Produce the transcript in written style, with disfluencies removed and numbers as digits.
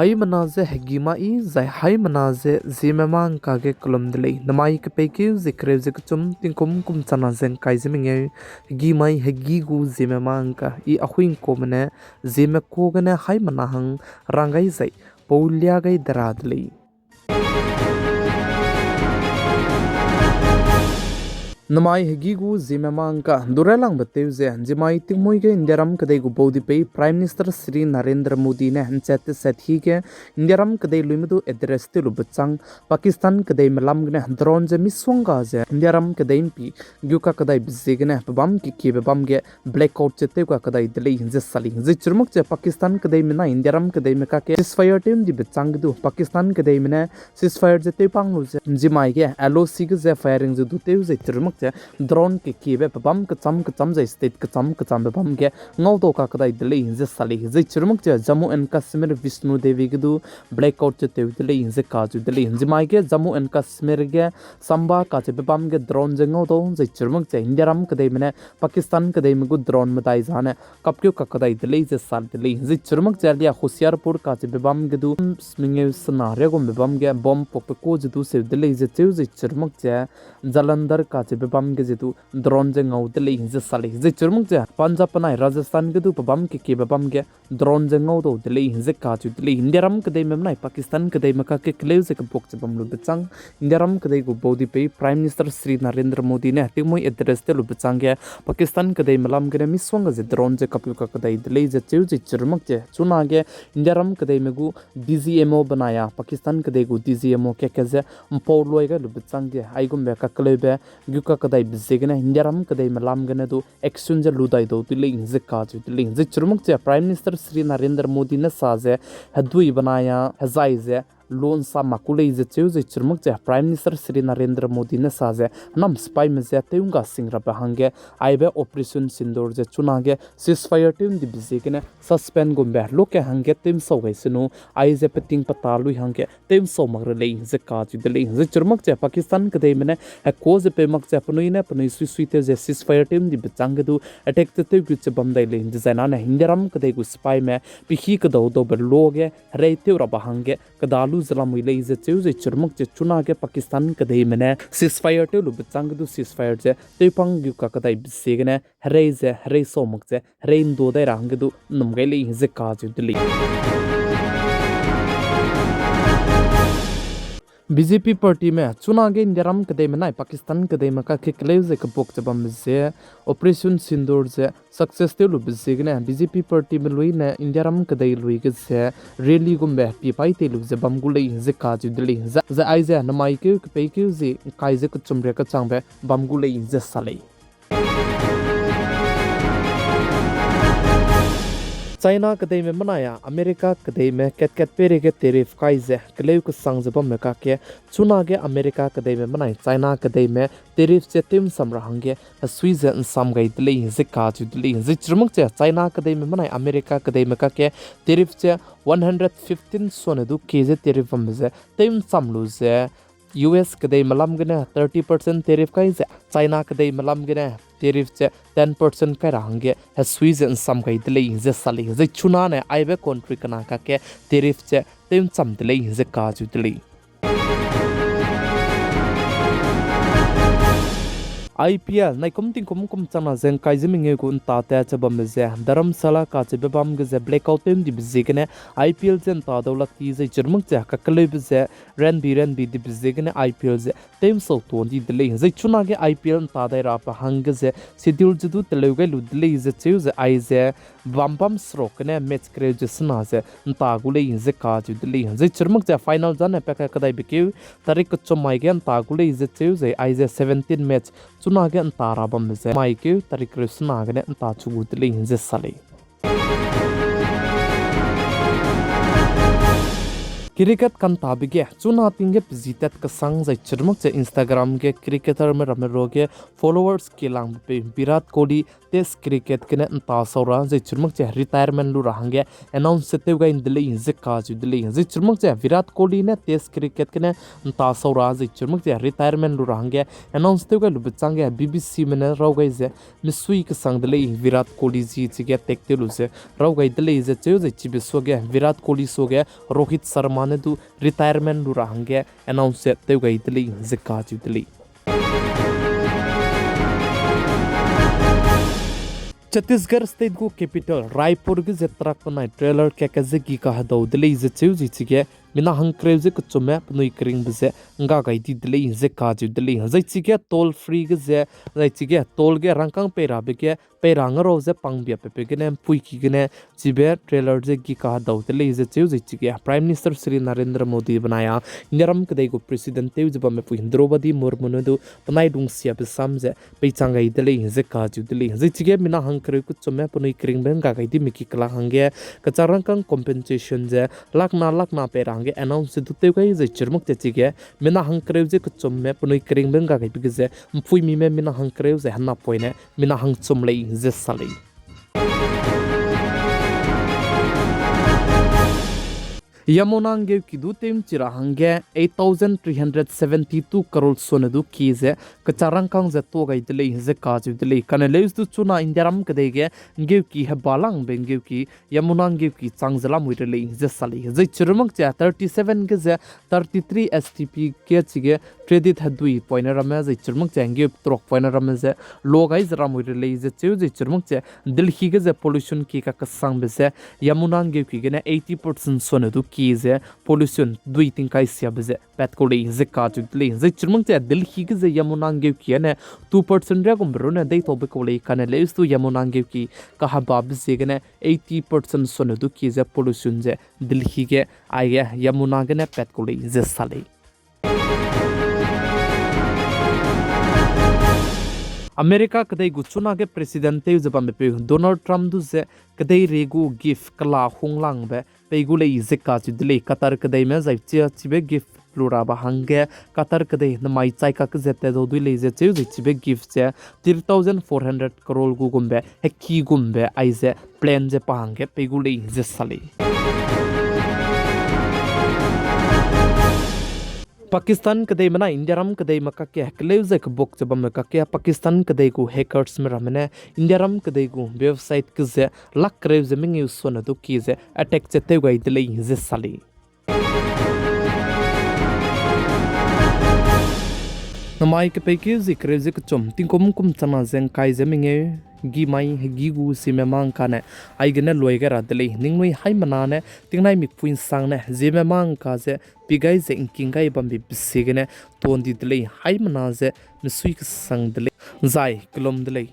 Hai manaze hegima I zai hai manaze Zeme mang kage kolom delay namai ke peki zikre zikchum tinkum kum chana zen kai zeminge hegima hegi gu Zeme mang ka I ahuin ko mane Zeme ko gane hai manahang rangai zai paulia gai daradlei Namai hegi gu Zeme mang ka durelang bateu ze jimai tingmoi ge indiaram kadai gu bodi pe Prime Minister Sri Narendra Modi ne hanchat sathi ge indiaram kadai luimudu address te lu bachang Pakistan kadai malam gne drone je miswanga je indiaram kadai pi gyuka kadai bizze gne babam ki babam ge blackout chete ka kadai delay hinje sali je churmuk je Pakistan kadai mena indiaram kadai me ka ke ceasefire team di bachang du Pakistan kadai mena ceasefire je te pang lu je jimai ge LOC ge je firing je du te je churmuk drone ke kibe babam ka cham jai state ka cham babam ge ngoldo ka kadai delay hinje sali je churmuk je Jammu and Kashmir Vishnu Devi ge du blackout che te delay hinje ka ju delay hinje mai ge Jammu and Kashmir ge samba ka che babam ge drone je ngoldo je churmuk je indiaram kadai mene Pakistan kadai me gu drone madai jane kapkyo ka kadai delay je sal delay je churmuk je lia Hoshiarpur ka che babam ge du sminge scenario go babam ge bomb pok ko je du se delay je churmuk je Jalandhar ka che babam ge tu drone je ngau delay je sali je churmuk je Punjab nai Rajasthan ge du babam ke babam ge drone je ngau do delay je ka chu delay indiaram kadai mem nai Pakistan kadai ma ka ke klew je ka pok che bam lu bechang indiaram kadai gu bodi pe Prime Minister Sri Narendra Modi ne timoi address te lu bechang ge Pakistan kadai malam ge miswang je drone je kapyu ka kadai delay je churmuk je chuna ge indiaram kadai me gu DGMO banaya Pakistan kadai gu DGMO ke je mpor loi ga lu bechang ge ai gum be ka klew be gyuka kadai bizegna indiaram kadai malam gana do action je ludai do tiling je ka ju tiling je churmuk je Prime Minister Sri Narendra Modi ne saje hadui banaya hazai je loan sa makulei je je churmuk je Prime Minister Sri Narendra Modi ne saje nam spy me je teunga singra ba hange aibe operation sindur je chuna ge ceasefire team di bizegna suspend gombe loke hange team so gai sinu ai je peting patalu hange team so magre lei je ka ju de lei je churmuk je Pakistan kadai mene ha ko je pe mak je panui sui te je ceasefire team di bechang du attack te gu che bam dai le design na hindaram kadai gu spy me pihi ka do ber loge rei te ra ba hange kadalu zalam wi le je je churmuk je chuna ge Pakistan kadai mene ceasefire te lu bechang du ceasefire je te pang gu ka kadai bisegene rei so mak je rei ndo dai rang du num gai le je ka ju dili BJP party में चुना के इंडियाराम कदे में ना पाकिस्तान कदे में का के क्लेव से कपोक जबम से ऑपरेशन सिंदूर से सक्सेस ते लुब से ने BJP party में लुई ने इंडियाराम कदे लुई के से रैली गुम बे पी पाई ते लुब से बम गुले जे का जु दिली जे आई जे नमाई के पे के जे काई जे कुचुमरे का चांग बे बम गुले जे साले China kadai me manaya America kadai me ket pere ge tariff kaize klew ku sangjaba me ka ke chuna ge America kadai me manai China kadai me tariff che tim samra hange Switzerland sam gai dili ze ka ju dili ze churmuk che China kadai me manai America kadai me ka ke tariff che 115 sone du ke je tariff am ze tim samlu ze US kadai malam gena 30% tariff kai ze China kadai malam gena tariff che 10% kai rahange ha Switzerland sam kai delay ze sali ze chuna ne aibe country kana ka ke tariff che tem cham delay ze ka ju delay IPL nai komting kum chana zen kai jiminge gun ta ta chabam ze dharamsala ka che babam ge ze blackout tem di bizigene IPL zen ta dawlat ti ze chirmuk che ka kleb ze ran bi di bizigene IPL ze tem so to di delay ze chuna ge IPL ta dai ra pa hang ze schedule ju du tele ge lu delay ze che ze ai ze bam stroke ne match kre je sna ze ta gule ze ka ju delay ze chirmuk che final jan pe ka kadai bikeu tarik chomai gen ta gule ze che ze ai ze 17 match chuna ge antara bam ze mai ke tarik resna ge ne ta chu delay ze sale Cricket kan tabige chuna tinge pzitat ka sang zai chirmak che Instagram ge cricketer me rameroge followers ke lang pe Virat Kohli test cricket kene ta saura zai chirmak che retirement lu rahange announce te ga indle zikka ju dile zai chirmak che Virat Kohli ne test cricket kene ta saura zai chirmak che retirement lu rahange announce te ga lu bchange BBC mena raw ga ze misui ka sang dile Virat Kohli ji chi ge tekte lu ze raw ga dile ze che zai chibi so ge Virat Kohli so ge Rohit Sharma ne du retirement lu rahange announce te ga idli zikka ju dili Chhattisgarh state को capital Raipur की जत्रा को night trailer के कज़गी का हदौ दिले जचेउ जिचिगे मिना हंक्रेजे को चुमे पनुई करिंग बजे nga gai di दिले जे काजु दिले जैचिगे टोल फ्री के जे जैचिगे टोल के रंगकांग पेरा बेके पेरांग रो जे पंगबिया पेपे के ने पुइकी के ने जिबे ट्रेलर जे की का हदौ दिले जचेउ जिचिगे प्राइम मिनिस्टर श्री नरेंद्र मोदी बनाया निरम कदे को प्रेसिडेंट तेउ जब में पुइन द्रौपदी मुर्मू ने दु पनाई दुंगसिया पे समजे पेचांgai दिले जे काजु दिले जैचिगे मिना हंक्रे को चुमे पनुई करिंग बें गा gai di miki kala hange kacharangkang compensation je lakna pera hange announce du te gai je chirmuk te chige mina hangkreu je ko chomme punoi kring benga gai bige je mpui mi me mina hangkreu je hanna poine mina hang chomlei je salei Yamunang gave kidu tem chirahange 8,372 crore sonadu kize kacharangkang ze to gai dile ze kaju dile kanaleus du chuna indiaram kadege gave ki he balang beng gave ki Yamunang gave ki changjala muirele ze sali ze chirmak cha 37 ke ze 33 STP ke chige credit hadui poiner rame ze chirmak cha gave trok poiner rame ze logai zra muirele ze cheu ze chirmak cha dilhi ke ze pollution ki ka kasang be ze Yamunang gave ki gene 80% sonadu kize pollution dui tin kai sia beze pet ko le ze ka chu le ze chirmang che Delhi ge ze Yamunang ge ki ne 2% re gum ro ne dei to be ko le kan le stu Yamunang ge ki ka ha ba beze ge ne 80% son du ki ze pollution je Delhi ge ai ge Yamuna ge ne pet ko le ze sale America kadai gu chuna ge president te jaba me pe Donald Trump du ze kadai regu gift kala honglang be pe gu le zeka chu dile Qatar kadai me zai chibe gift plura ba hange Qatar kadai na mai chai ka ze te do du le ze chu chibe gift che 3400 crore gu gumbe hekki gumbe ai ze plan je pa hange pe gu le ze sale Pakistan kadai mana India ram kadai maka ke hackleuse ek book jabam maka ke Pakistan kadai ko hackers me ramne India ram kadai ko website ke ze lakh creuse ming use sona do ki ze attack chete gai dile ze sali namai ke pe ke ze creuse ke chom tin kom chana zeng kai ze minge gi mai gi gu sime mang ka ne ai gene loi ga ra dele ningmoi hai mana ne tingnai mi puin sang ne zeme mang ka ze pigai ze inking gai bam bi sigene ton di dele hai mana ze misui sang dele zai klom dele